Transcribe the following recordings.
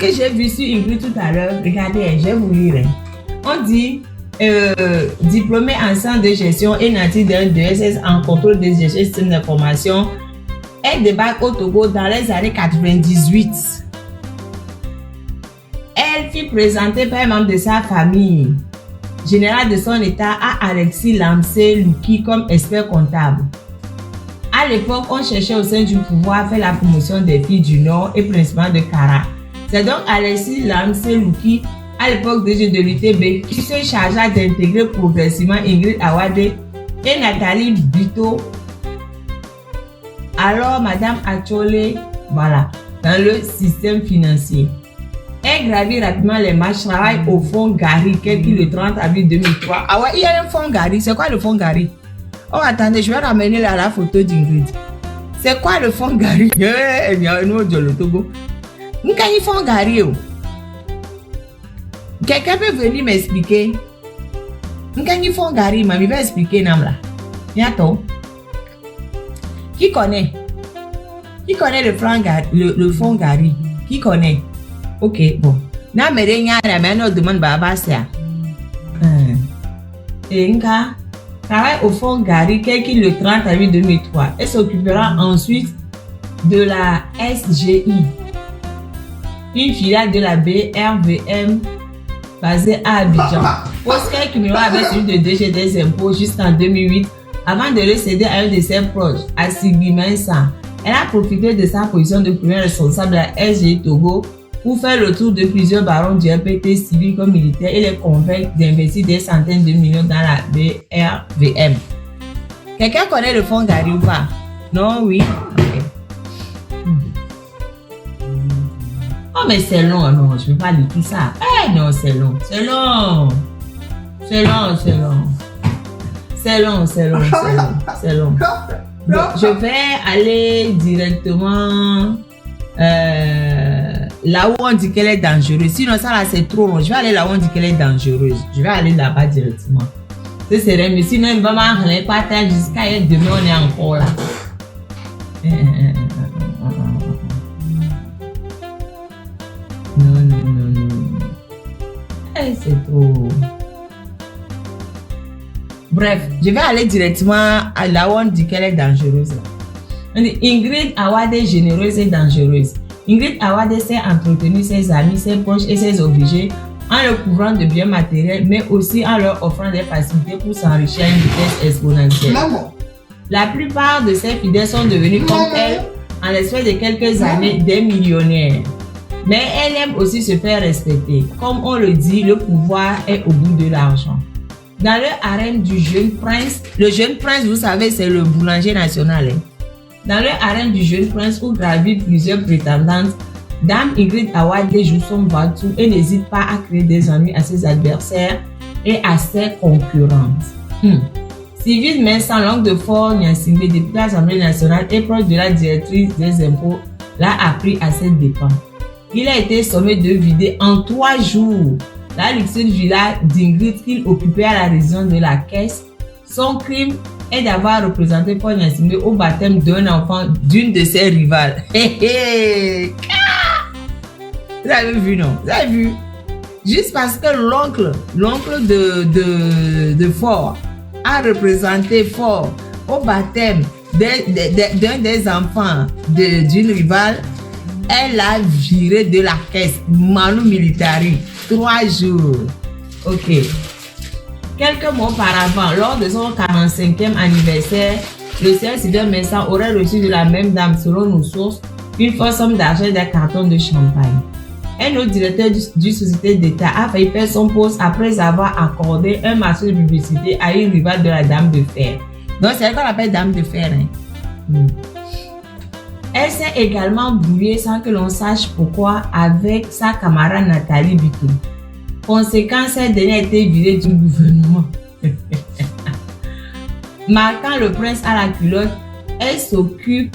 que j'ai vu sur Ingrid tout à l'heure, regardez, je vais vous lire. On dit diplômée en sciences de gestion et native d'un DSS en contrôle des gestions et systèmes d'information. Elle débarque au Togo dans les années 98. Elle fut présentée par un membre de sa famille, général de son état, à Alexis Lamsé-Louki comme expert comptable. À l'époque, on cherchait au sein du pouvoir à faire la promotion des filles du Nord et principalement de Kara. C'est donc Alexis Lamsé-Louki, à l'époque de l'UTB, qui se chargea d'intégrer progressivement Ingrid Awadé et Nathalie Bito, alors Madame Achole, voilà, dans le système financier. Elle gravit rapidement les marches, travaille au fonds Gary, qui le 30 avril 2003. Ah ouais, il y a un fonds Gary. C'est quoi le fonds Gary? Oh, attendez, je vais ramener la photo d'Ingrid. C'est quoi le fonds Gary? Il y a un autre le Togo. Nous, quand ils font Gary, quelqu'un peut venir m'expliquer? Nous, quand ils font Gary, il va expliquer, Namla. Bientôt. Qui connaît? Qui connaît le fonds Gary? Qui connaît? Ok, bon. Na mere nyara mais on demande baba ça. Enka travaille au fond Gary qui le 30 avril 2003 et s'occupera ensuite de la SGI, une filiale de la BRVM basée à Abidjan. Poste qu'elle cumulera avec celui de DG des impôts jusqu'en 2008 avant de le céder à un de ses proches, à Sigbi Mensa. Elle a profité de sa position de premier responsable de la SGI Togo pour faire le tour de plusieurs barons du RPT civil comme militaire et les convaincre d'investir des centaines de millions dans la BRVM. Quelqu'un connaît le fonds Gary ou pas? Non, oui. Okay. Oh, mais c'est long, non, je ne vais pas lire tout ça. Eh non, c'est long. C'est long. C'est long, c'est long. C'est long, c'est long, c'est long. C'est long. Bon, je vais aller directement là où on dit qu'elle est dangereuse. Sinon, ça là, c'est trop long. Je vais aller là où on dit qu'elle est dangereuse. Je vais aller là-bas directement. Ce serait mieux. Sinon, il va m'en pas tard jusqu'à demain, on est encore là. Non. C'est trop. Bref, je vais aller directement à là où on dit qu'elle est dangereuse. Ingrid Awadé, généreuse et dangereuse. Ingrid Awadé sait entretenir ses amis, ses proches et ses obligés en leur couvrant de biens matériels, mais aussi en leur offrant des facilités pour s'enrichir à une vitesse exponentielle. La plupart de ses fidèles sont devenus comme elle en l'espace de quelques années des millionnaires. Mais elle aime aussi se faire respecter. Comme on le dit, le pouvoir est au bout de l'argent. Dans le harem du jeune prince, le jeune prince, vous savez, c'est le boulanger national. Dans le harem du jeune prince où gravitent plusieurs prétendantes, Dame Ingrid Awadé joue son va-tout et n'hésite pas à créer des ennuis à ses adversaires et à ses concurrentes. Sylvie Mensa, langue de Fort Nyasingbe, députée à l'Assemblée nationale et proche de la directrice des impôts, l'a appris à ses dépens. Il a été sommé de vider en 3 jours la luxueuse villa d'Ingrid qu'il occupait à la région de la Caisse. Son crime est d'avoir représenté Fort Nyasingbe au baptême d'un enfant d'une de ses rivales. Vous avez vu, non? Vous avez vu? Juste parce que l'oncle de Fort a représenté Fort au baptême d'un des enfants d'une rivale, elle a viré de la caisse, Manu Militari, 3 jours. Ok. Quelques mois auparavant, lors de son 45e anniversaire, le sieur Sylvain Mensa aurait reçu de la même dame, selon nos sources, une forte somme d'argent et des cartons de champagne. Un autre directeur du société d'État a failli perdre son poste après avoir accordé un marché de publicité à une rivale de la Dame de Fer. Donc, c'est elle qu'on appelle Dame de Fer. Elle s'est également brouillée sans que l'on sache pourquoi avec sa camarade Nathalie Bito. Conséquence, cette dernière a été virée du gouvernement. Marquant le prince à la culotte, elle s'occupe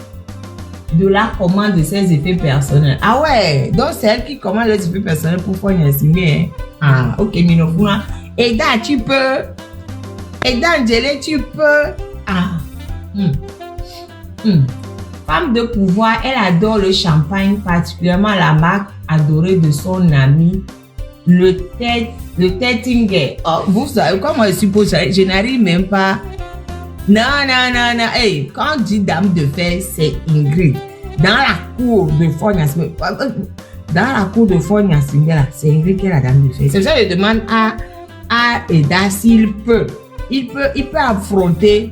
de la commande de ses effets personnels. Ah ouais, donc c'est elle qui commande les effets personnels pour Fort Nyasingbe. Ah, ok, Minofuna. Eda, tu peux. Eda Angélé, tu peux. Ah. Femme de pouvoir, elle adore le champagne, particulièrement la marque adoré de son ami, le Tettinger. Oh, vous savez, comment je suppose, je n'arrive même pas. Non. Hey, quand on dit dame de fer, c'est Ingrid. Dans la cour de Fort Gnassingbé, c'est Ingrid qui est la dame de fer. C'est ça que je demande à Eda s'il peut. Il peut affronter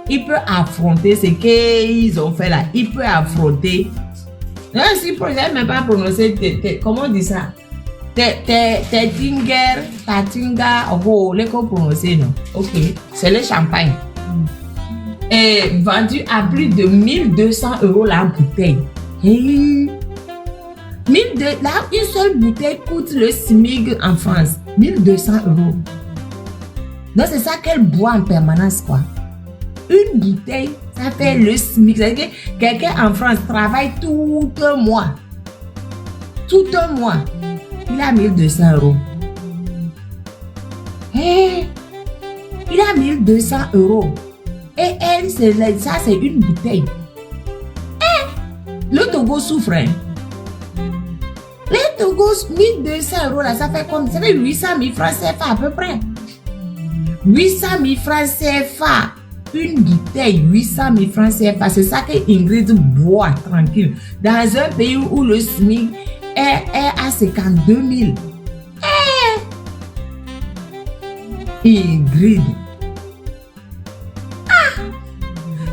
ce qu'ils ont fait là. Il peut affronter. Non, si je n'ai même pas prononcé, comment on dit ça? Tettinger, oh, les qu'on prononcer, non? Ok, c'est le champagne. Et vendu à plus de 1200 € la bouteille. Hey. Là, une seule bouteille coûte le SMIC en France. 1200 €. Donc, c'est ça qu'elle boit en permanence, quoi. Une bouteille, ça fait le SMIC. C'est-à-dire que quelqu'un en France travaille tout un mois. Tout un mois. Il a 1200 €. Hey. Il a 1200 €. Et elle, ça, c'est une bouteille. Eh, le Togo souffre. Hein? Le Togo, 1200 € là, ça fait comme, ça fait 800 000 francs CFA à peu près. 800 000 francs CFA. Une bouteille, 800 000 francs CFA. C'est ça que Ingrid boit tranquille. Dans un pays où le SMIC est à 52 000. Ingrid.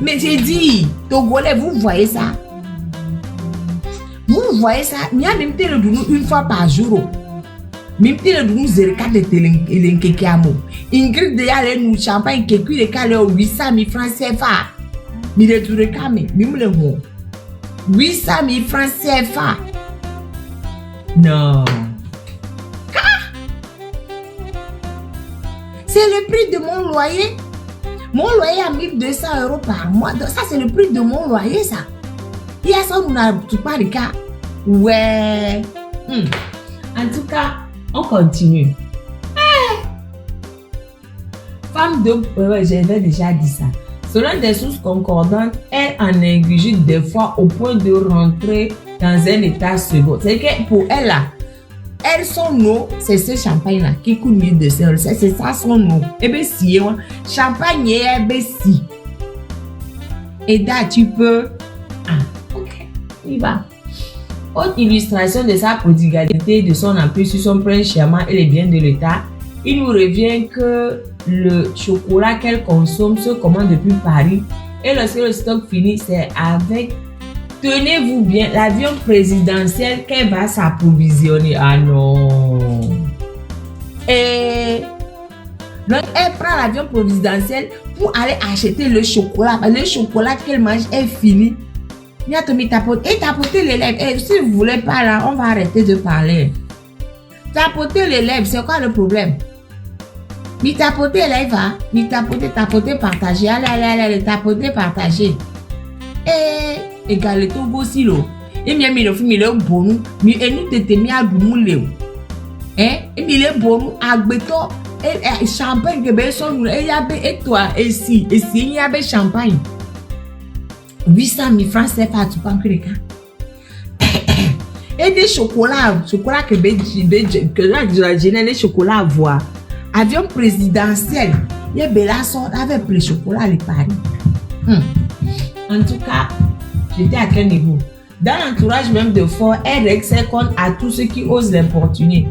Mais j'ai dit, Togolais, vous voyez ça? Vous voyez ça? Il y a même le dounou une fois par jour. Même le dounou zerka de telenkekiamo. Ingrid de yale nous champagne qui cuit le calé 800 000 francs CFA. Mais le tout réclamé, même le mot. 800 000 francs CFA. Non. C'est le prix de mon loyer. Mon loyer à 1200 € par mois. Donc ça, c'est le prix de mon loyer, ça. Il y a ça, on n'a pas de cas. Ouais. En tout cas, on continue. Femme de... j'avais déjà dit ça. Selon des sources concordantes, elle en ingurgite des fois au point de rentrer dans un état second. C'est que pour elle, là, elle, son eau, c'est ce champagne-là qui coûte 1200 €. C'est ça son eau. Et bien, si, champagne, et bien, si. Et là, tu peux. Ah, ok, il va. Autre illustration de sa prodigalité, de son emprise sur son prince charmant et les biens de l'État, il nous revient que le chocolat qu'elle consomme se commande depuis Paris. Et lorsque le stock finit, c'est avec. Tenez-vous bien, l'avion présidentiel qu'elle va s'approvisionner. Ah non. Et donc, elle prend l'avion présidentiel pour aller acheter le chocolat. Le chocolat qu'elle mange est fini. Il y a Tommy tapote. Et tapoter les lèvres. Et si vous voulez pas là, on va arrêter de parler. Tapoter les lèvres, c'est quoi le problème? Mi tapoter les lèvres. Mi tapoter, partager. Allez, tapoter, partager. Et égal tout beau silo et bien mi le film il est bon mi et nous t'étais mis à boumouler et il est bon à béton et champagne que ben son et y a et toi et si il y a champagne 800 000 francs CFA tu penses que les cas et des chocolats que là je génère les chocolats à voir avion présidentiel il y a bella son avec les chocolats les Paris en tout cas. J'étais à quel niveau? Dans l'entourage même de Ford, elle règle ses comptes à tous ceux qui osent l'importuner.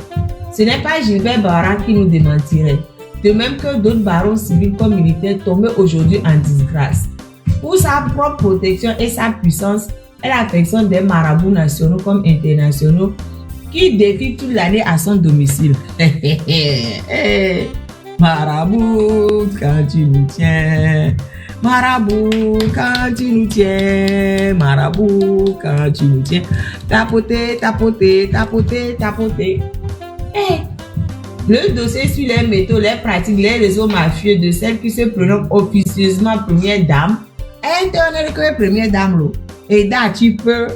Ce n'est pas Gilbert Barra qui nous démentirait. De même que d'autres barons civils comme militaires tombés aujourd'hui en disgrâce. Pour sa propre protection et sa puissance, elle affectionne des marabouts nationaux comme internationaux qui défilent toute l'année à son domicile. Marabout, quand tu nous tiens. Marabout, quand tu nous tiens. Marabout, quand tu nous tiens. Tapoter. Le dossier sur les métaux, les pratiques, les réseaux mafieux de celles qui se prénomment officieusement première dame. Elle est que première dame. Et là, tu peux.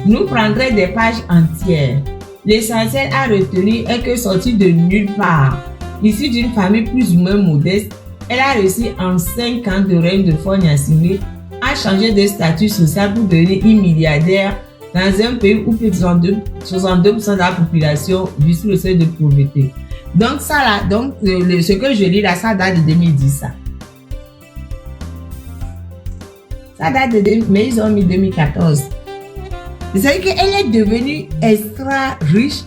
Nous prendrons des pages entières. L'essentiel à retenir est que sortie de nulle part, issue d'une famille plus ou moins modeste, elle a réussi en 5 ans de règne de Fort Gnassingbé à changer de statut social pour devenir une milliardaire dans un pays où plus de 62% de la population vit sous le seuil de pauvreté. Donc ça là, ce que je lis là, ça date de 2010 ça. Ça date de mais ils ont mis 2014. C'est-à-dire qu'elle est devenue extra riche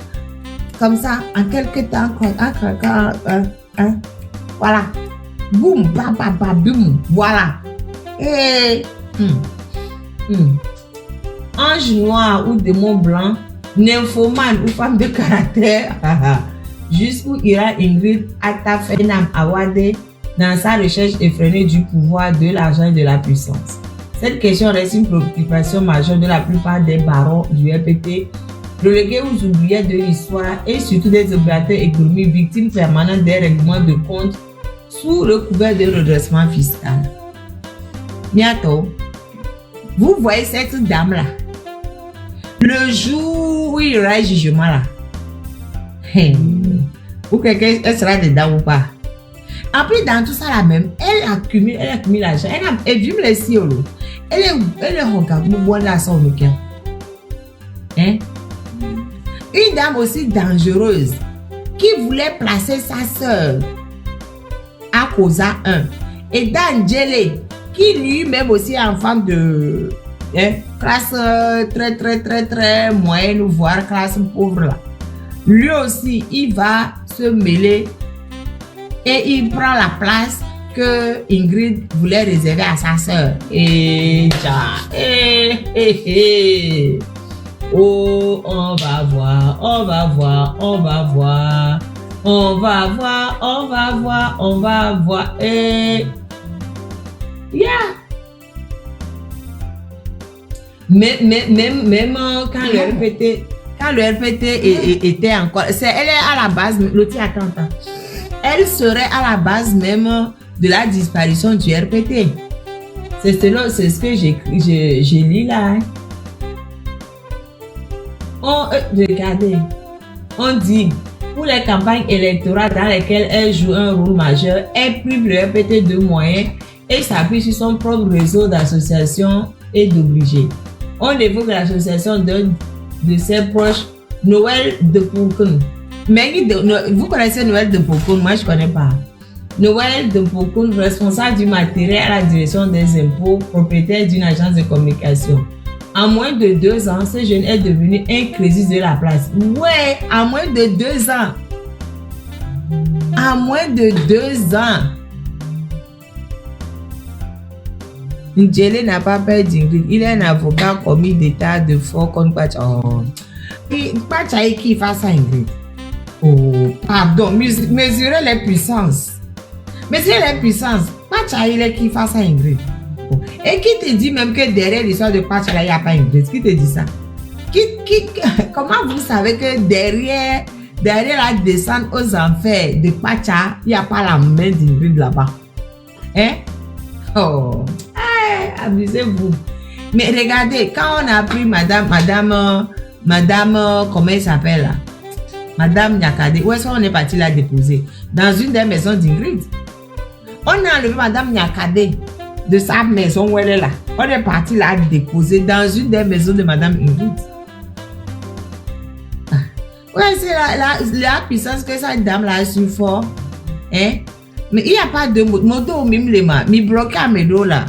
comme ça en quelques temps. Voilà. Boum, boum, voilà. Et ange noir ou démon blanc, nymphomane ou femme de caractère, jusqu'où ira Ingrid Attafenam Awade dans sa recherche effrénée du pouvoir, de l'argent et de la puissance. Cette question reste une préoccupation majeure de la plupart des barons du RPT, relégués aux oubliettes de l'histoire et surtout des opérateurs économiques victimes permanentes des règlements de compte sous le couvert de redressement fiscal. Bientôt, vous voyez cette dame-là, le jour où il y aura jugement là, ou quelqu'un elle sera dedans ou pas. En plus, dans tout ça là même, elle accumule l'argent. Elle vit les siolo. Elle regarde nous voir là son week-end. Une dame aussi dangereuse qui voulait placer sa sœur à Kosa 1 et Dangele qui lui-même aussi est en femme de classe très moyenne voire classe pauvre là. Lui aussi il va se mêler et il prend la place que Ingrid voulait réserver à sa sœur. Et oh, on va voir. Et yeah. Même quand le RPT était encore, elle est à la base, l'autre à 30 ans. Elle serait à la base même de la disparition du RPT. C'est ce que j'ai lu là. Regardez, on dit pour les campagnes électorales dans lesquelles elle joue un rôle majeur, elle prive le RPT de moyens et s'appuie sur son propre réseau d'associations et d'obligés. On évoque l'association de ses proches, Noël de Poukoun. Mais vous connaissez Noël de Poukoun, moi je ne connais pas. Noël de Poukoun, responsable du matériel à la direction des impôts, propriétaire d'une agence de communication. En moins de 2 ans, ce jeune est devenu un crésus de la place. Ouais, en moins de 2 ans. En moins de 2 ans. Ndjele n'a pas peur d'Ingrid. Il est un avocat commis d'état de fort contre Pacha. Oh. Pacha est qui face à Ingrid? Oh, pardon. Mesurez les puissances. Mesurez les puissances. Pacha il est qui face à Ingrid? Oh. Et qui te dit même que derrière l'histoire de Pacha, il n'y a pas Ingrid? Qui te dit ça? Comment vous savez que derrière la descente aux enfers de Pacha, il n'y a pas la main d'Ingrid là-bas? Hein? Oh, abusez-vous. Mais regardez, quand on a pris madame, comment elle s'appelle là? Madame Nyakade, où est-ce qu'on est parti la déposer? Dans une des maisons d'Ingrid. On a enlevé madame Nyakade de sa maison où elle est là. On est parti la déposer dans une des maisons de madame Ingrid. Ouais, c'est la puissance que cette dame là a su fort. Hein? Mais il n'y a pas de moto même les mains. Mi bloqué à mes dos là.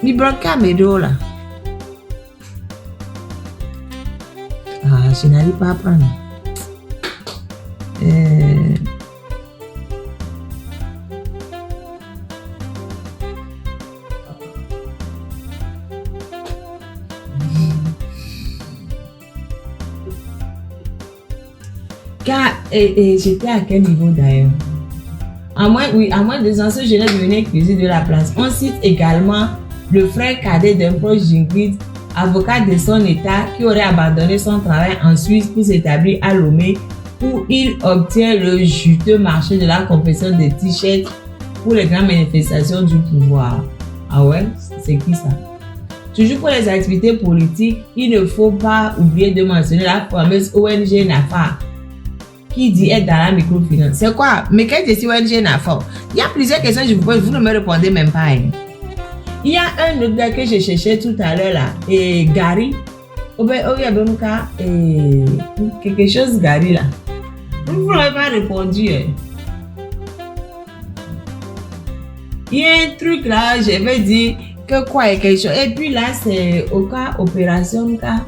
Mi bloqué à mes dos là. Ah, je n'arrive pas à prendre. J'étais à quel niveau d'ailleurs? À moins de 2 ans, ce jeune est devenu crésus de la place. On cite également le frère cadet d'un proche d'Ingrid, avocat de son état, qui aurait abandonné son travail en Suisse pour s'établir à Lomé, où il obtient le juteux marché de la confection des t-shirts pour les grandes manifestations du pouvoir. Ah ouais? C'est qui ça? Toujours pour les activités politiques, il ne faut pas oublier de mentionner la fameuse ONG NAFA, qui dit être dans la microfinance. C'est quoi? Mais qu'est-ce que c'est ONG NAFA? Il y a plusieurs questions que je vous pose, vous ne me répondez même pas. Hein. Il y a un autre gars que j'ai cherché tout à l'heure là, et Gary. Quelque chose Gary là. Vous n'avez pas répondu. Hein. Il y a un truc là, je vais dire que quoi est quelque chose. Et puis là, c'est au cas opération cas.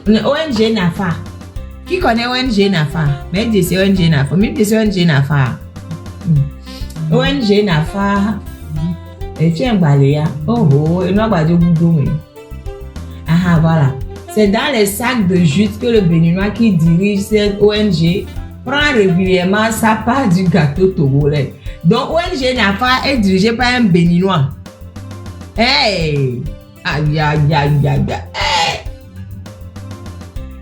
ONG NAFA. Qui connaît ONG NAFA? Mais c'est ONG NAFA. Même c'est ONG NAFA. ONG NAFA. Et tu es un baléa. Oh, il n'a pas de boudou. Ah, voilà. C'est dans les sacs de jute que le Béninois qui dirige cette ONG prend régulièrement sa part du gâteau togolais. Donc, ONG NAFA est dirigée par un Béninois. Hey! Aïe, aïe, aïe, aïe, hey!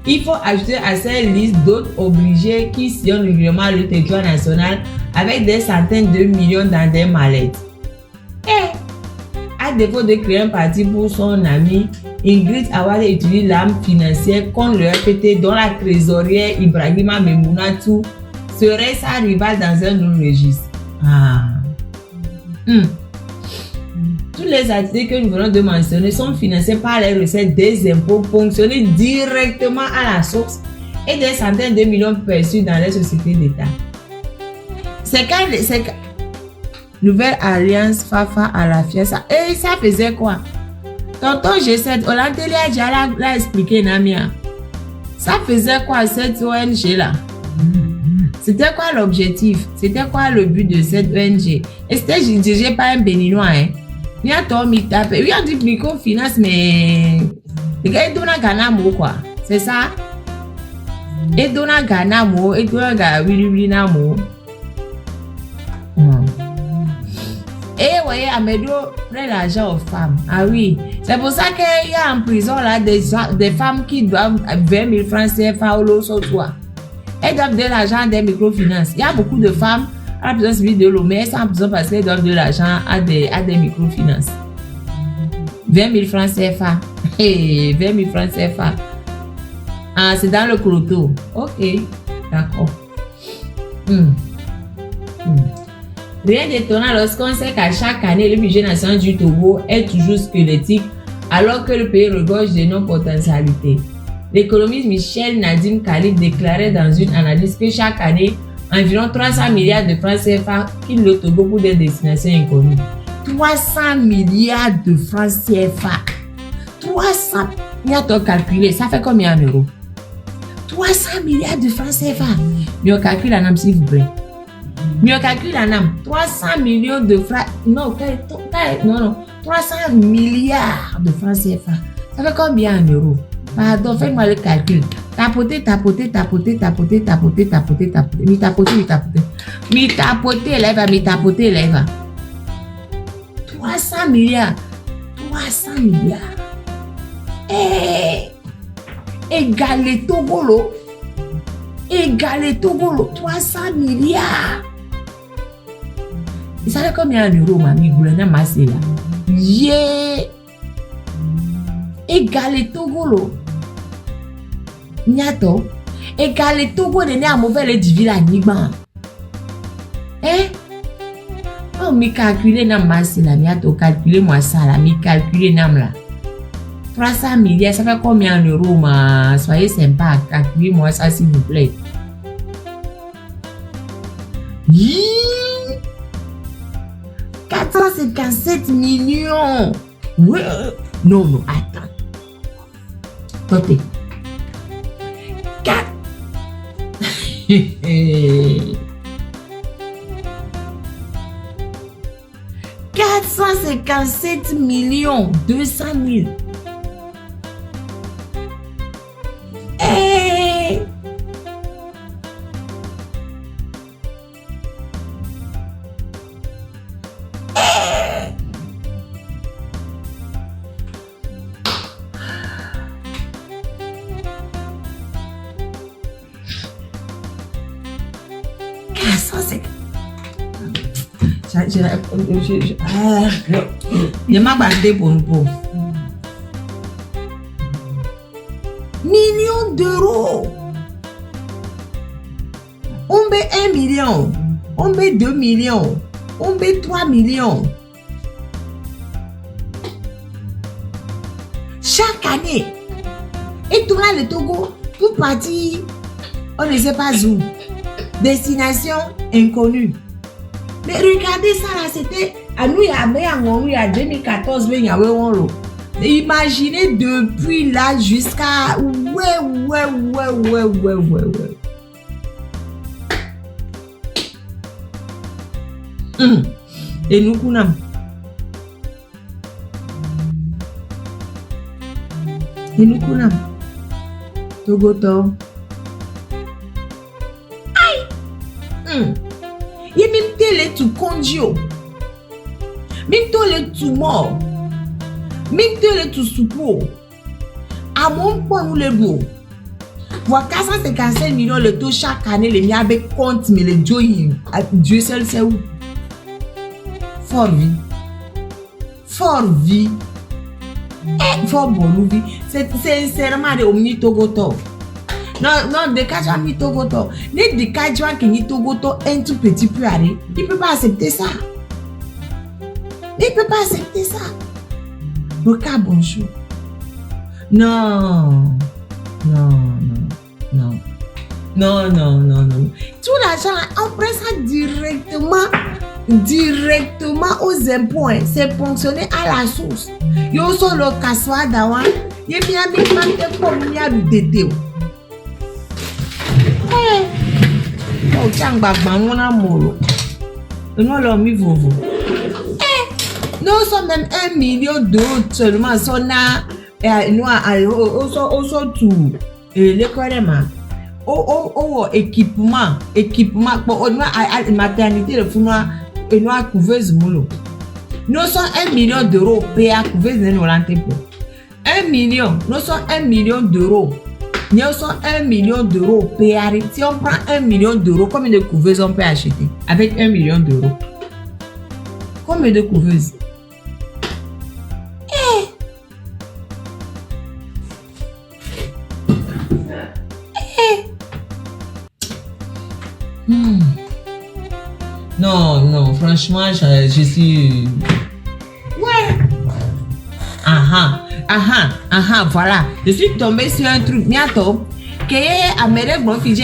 Il faut ajouter à cette liste d'autres obligés qui sillonnent régulièrement le territoire national avec des centaines de millions dans des mallettes. Et, à défaut de créer un parti pour son ami, Ingrid Awade utilise l'arme financière contre le RPT dont la trésorière Ibrahima Memounatou serait sa rivale dans un autre registre. Toutes les activités que nous venons de mentionner sont financées par les recettes des impôts ponctionnés directement à la source et des centaines de millions perçus dans les sociétés d'État. C'est quand Nouvelle Alliance Fafa à la fiesta. Et ça faisait quoi? Tonton G7, Olandeli a déjà l'a expliqué, Namia. Ça faisait quoi cette ONG là? C'était quoi l'objectif? C'était quoi le but de cette ONG? Et c'était dirigé par un Béninois, hein? Il y a ton mitape. Oui, on dit microfinance, mais. Les gars, ils donnent un Ganamo, quoi. C'est ça? Ils donnent un Ganamo, ils donnent un Ganamo. Et voyez, Amédo prend l'argent aux femmes. Ah oui. C'est pour ça qu'il y a en prison là des femmes qui doivent 20 000 francs CFA ou l'autre soit. Elles doivent de l'argent des microfinances. Il y a beaucoup de femmes à la prison civile de l'eau, mais elles sont en prison parce qu'elles doivent de l'argent à des microfinances. 20 000 francs CFA. Hey, 20 000 francs CFA. Ah, c'est dans le cloto. Ok, d'accord. Rien d'étonnant lorsqu'on sait qu'à chaque année, le budget national du Togo est toujours squelettique alors que le pays regorge de non-potentialités. L'économiste Michel Nadim Khalid déclarait dans une analyse que chaque année, environ 300 milliards de francs CFA quittent le Togo pour des destinations inconnues. 300 milliards de francs CFA. 300 milliards calculé, ça fait combien en euros? 300 milliards de francs CFA. Mais on calcule en âme, s'il vous plaît. Mais on calcule en âme. 300 millions de francs. Non, 300 milliards de francs CFA. Ça fait combien en euros? Pardon, faites-moi le calcul. Tapoter. Mi tapoter, lève. 300 milliards. Égalé Togolo. 300 milliards. Et ça fait combien en euros, mamie? Goulana Massé là. Yeah. Égalé Togolo. Nyato. Égalé Togo de né à mauvais divila Niban. Oh, mi calculer nam Massé là. Nyato, calculer moi ça là. Mi calculer nam là. 300 milliards, ça fait combien en euros, ma? Soyez sympa, calculez-moi ça s'il vous plaît. 457 millions. Ouais. Non, attends. Totez. 457 millions 200 000. Je m'en battais pour nous. Millions d'euros. On met 1 million. On met 2 millions. On met 3 millions. année. Et tout là, le Togo, pour partir, on ne sait pas où. Destination inconnue. Mais regardez ça là, c'était à nous, il y a 2014, il y a imaginez depuis là jusqu'à ouais. Et nous kunam. Togoto. Aïe. Il même télé tout condio. Même télé tout mort. Même télé tout soupeau. À mon point nous le mot. Voir 455 millions le taux chaque année, les miens avec compte, mais les Dieu seul sait où. Fort vie. Et fort bonne vie. C'est sincèrement de omni Togoto. Non, de Kajwa mi Togoto. De Kajwa qui ni Togoto un tout petit peu arrêt. Il peut pas accepter ça. Regarde bonjour. Non. Tout l'argent, on prend ça directement aux impôts. C'est ponctionné à la source. Yo so le kaswa dawa. Ye bien mante comme y a du dédé. Oh, tiens, mon amour. Nous l'avons mis vovo. Nous sommes même 1 million d'euros seulement. Nous avons tout. L'école équipement. Pour nous, maternité, nous avons couveuse moulot. Nous sommes 1 million d'euros payés à couveuse de nos lantés. 1 million. Nous sommes 1 million d'euros. Nous sommes 1 million d'euros payés. Si on prend 1 million d'euros, combien de couveuses on peut acheter avec 1 million d'euros? Combien de couveuses? Non, franchement, je suis... Ouais. Voilà. Je suis tombée sur un truc, bientôt. Que Amérique, mon fils,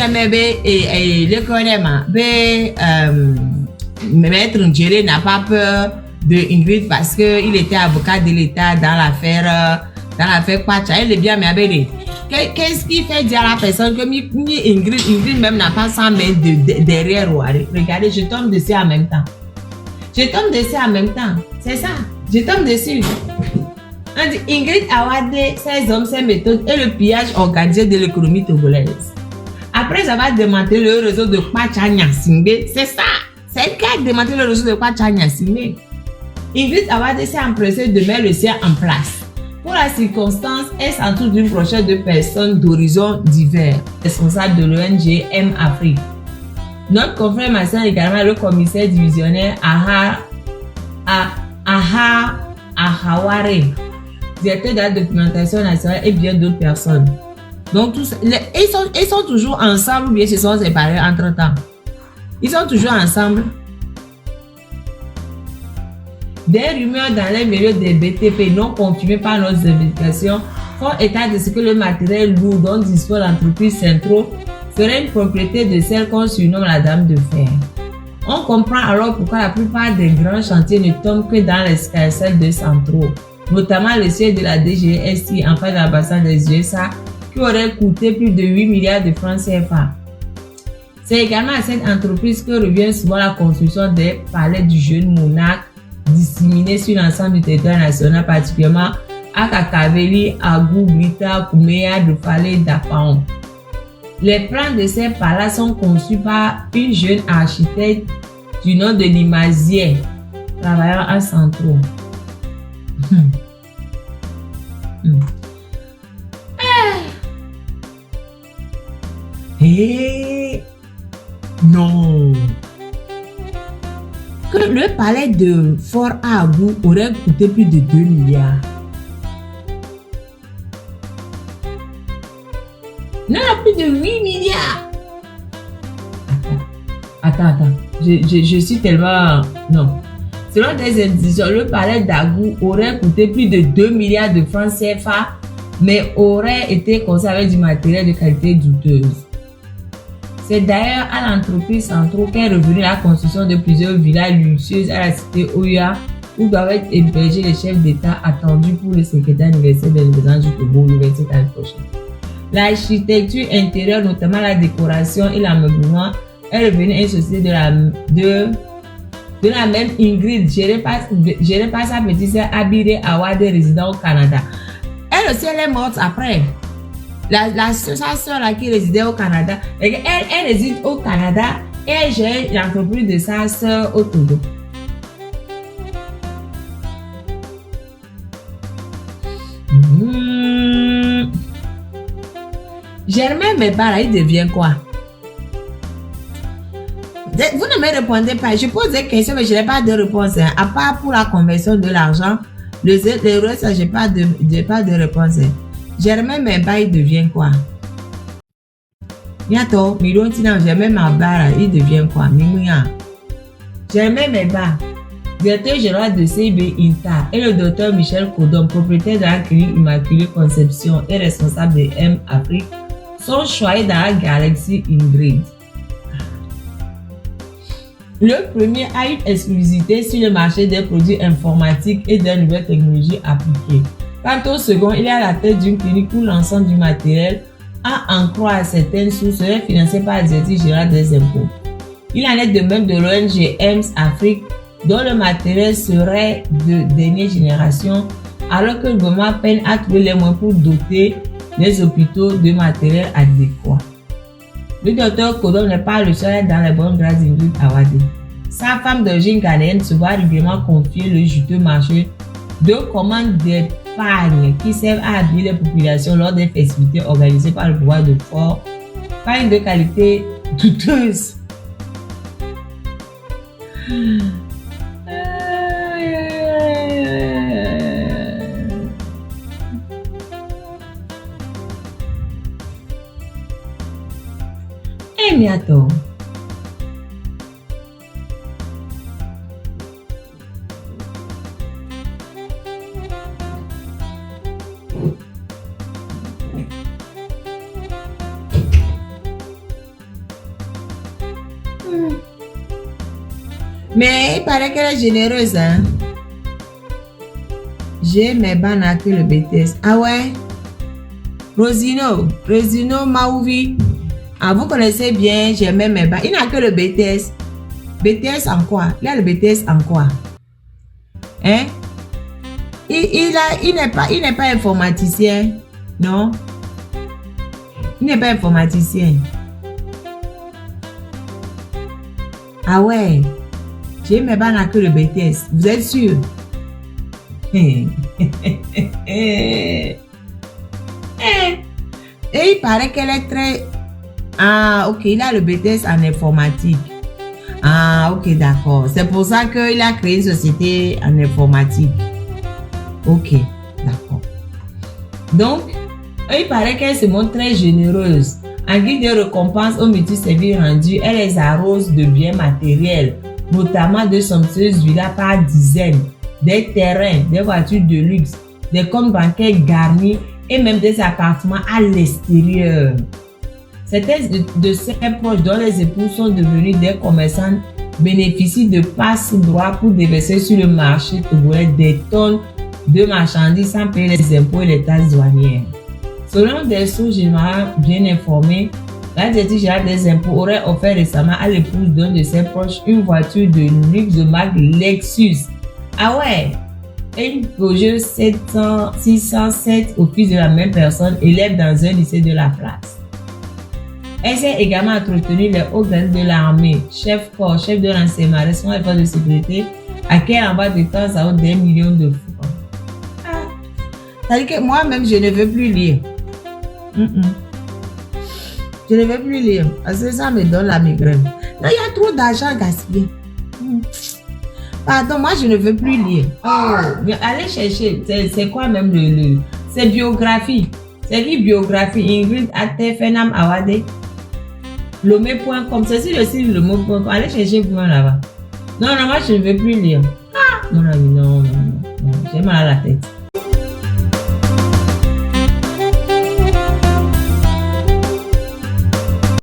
Maître Njere n'a pas peur de Ingrid parce qu'il était avocat de l'État dans l'affaire Kwacha. Il est bien, mais qu'est-ce qui fait dire à la personne que Ingrid même n'a pas 100 mètres derrière. Regardez, je tombe dessus en même temps. C'est ça. Je tombe dessus. On dit Ingrid Awade, ses hommes, ses méthodes et le pillage organisé de l'économie togolaise. Après avoir démantelé le réseau de Kwacha Nyasimbe, c'est ça. C'est elle qui a démantelé le réseau de Kwacha Nyasimbe. Ingrid Awade s'est empressée de mettre le sien en place. Pour la circonstance, elle s'entoure d'une brochette de personnes d'horizons divers, responsables de l'ONG M Afrique. Notre confrère mentionne également le commissaire divisionnaire Ahaware, directeur de la documentation nationale et bien d'autres personnes. Donc, tous, ils sont toujours ensemble ou bien se sont séparés entre temps. Ils sont toujours ensemble. Des rumeurs dans les milieux des BTP non confirmées par nos investigations font état de ce que le matériel lourd dont dispose l'entreprise Centro serait une propriété de celle qu'on surnomme la Dame de Fer. On comprend alors pourquoi la plupart des grands chantiers ne tombent que dans l'escarcelle de Centro, notamment le siège de la DGSI en face de l'ambassade des USA qui aurait coûté plus de 8 milliards de francs CFA. C'est également à cette entreprise que revient souvent la construction des palais du jeune monarque disséminés sur l'ensemble du territoire national, particulièrement à Kakaveli, Agou, Brita, Koumeya, Dofale, Dapaon. Les plans de ces palaces sont conçus par une jeune architecte du nom de Limazier, travaillant à Centro. Non. Que le palais de Fort Agou aurait coûté plus de 2 milliards. Non, plus de 8 milliards. Attends. Je suis tellement... Non. Selon des indications, le palais d'Agou aurait coûté plus de 2 milliards de francs CFA, mais aurait été conçue avec du matériel de qualité douteuse. C'est d'ailleurs à l'entreprise Centro qu'est revenue la construction de plusieurs villas luxueuses à la cité Oya où doivent être hébergés les chefs d'État attendus pour le secrétaire universel de l'indépendance du Togo le 27 année prochaine. L'architecture intérieure, notamment la décoration et l'ameublement, est revenue à une société de la même Ingrid, gérée par sa petite sœur Abire Awade, résidant au Canada. Elle aussi, elle est morte après. Sa sœur là qui résidait au Canada, elle réside au Canada et elle gère l'entreprise de sa sœur au Togo. Germain Meba, il devient quoi? Vous ne me répondez pas. Je pose des questions, mais je n'ai pas de réponse. À part pour la conversion de l'argent, le reste, je n'ai pas de réponse. Germain Meba, il devient quoi? Yato, Milontina, Germain Meba, il devient quoi? Mimouya. Germain Meba, directeur général de CIB INTA, et le docteur Michel Kodom, propriétaire de la clinique Immaculée Conception et responsable de M Afrique, sont choyés dans la galaxie Ingrid. Le premier a une exclusivité sur le marché des produits informatiques et des nouvelles technologies appliquées. Quant au second, il est à la tête d'une clinique où l'ensemble du matériel, à en croire certaines sources, serait financé par la Direction générale des impôts. Il en est de même de l'ONG EMS Afrique, dont le matériel serait de dernière génération, alors que le gouvernement peine à trouver les moyens pour doter les hôpitaux de matériel adéquat. Le docteur Kodom n'est pas le seul dans les bonnes grâces d'Ingrid Awade. Sa femme d'origine ghanéenne se voit régulièrement confier le juteux marché de commandes d'épargne qui servent à habiller les populations lors des festivités organisées par le pouvoir de fort, pagne de qualité douteuse. Miato. Mais il paraît qu'elle est généreuse, hein. J'ai mes bannes que le BTS. Ah ouais? Rosino Maouvi. Ah, vous connaissez bien, j'ai même mes bas. Il n'a que le BTS. BTS en quoi? Il a le BTS en quoi? Hein? Il n'est pas informaticien. Non? Il n'est pas informaticien. Ah ouais? J'ai mes bas n'a que le BTS. Vous êtes sûr? Et il paraît qu'elle est très... Ah, ok, il a le BTS en informatique. Ah, ok, d'accord. C'est pour ça qu'il a créé une société en informatique. Ok, d'accord. Donc, il paraît qu'elle se montre très généreuse. En guise de récompense au multi-services rendus, elle les arrose de biens matériels, notamment de somptueuses villas par dizaines, des terrains, des voitures de luxe, des comptes bancaires garnis et même des appartements à l'extérieur. Certains de ses proches dont les époux sont devenus des commerçants bénéficient de passe-droit pour déverser sur le marché togolais des tonnes de marchandises sans payer les impôts et les taxes douanières. Selon des sources générales bien informées, la Direction générale des impôts aurait offert récemment à l'épouse d'un de ses proches une voiture de luxe de marque Lexus. Ah ouais! Et une Peugeot 607 au fils de la même personne, élève dans un lycée de la place. Elle s'est également entretenu les hauts gradés de l'armée, chef-corps, chef de renseignement, responsable des forces de sécurité, à qui elle envoie de temps à autre des millions de francs. Ah. C'est-à-dire que moi-même, je ne veux plus lire. Je ne veux plus lire, parce que ça me donne la migraine. Non, il y a trop d'argent gaspillé. Pardon, moi, je ne veux plus lire. Oh, mais allez chercher, c'est quoi même c'est biographie. C'est qui biographie? Ingrid Atefenam Awade. Lomé.com, c'est sur le site Lomé.com. Allez chercher vous-même là-bas. Non, moi je ne veux plus lire. Ah, mon ami, non, j'ai mal à la tête.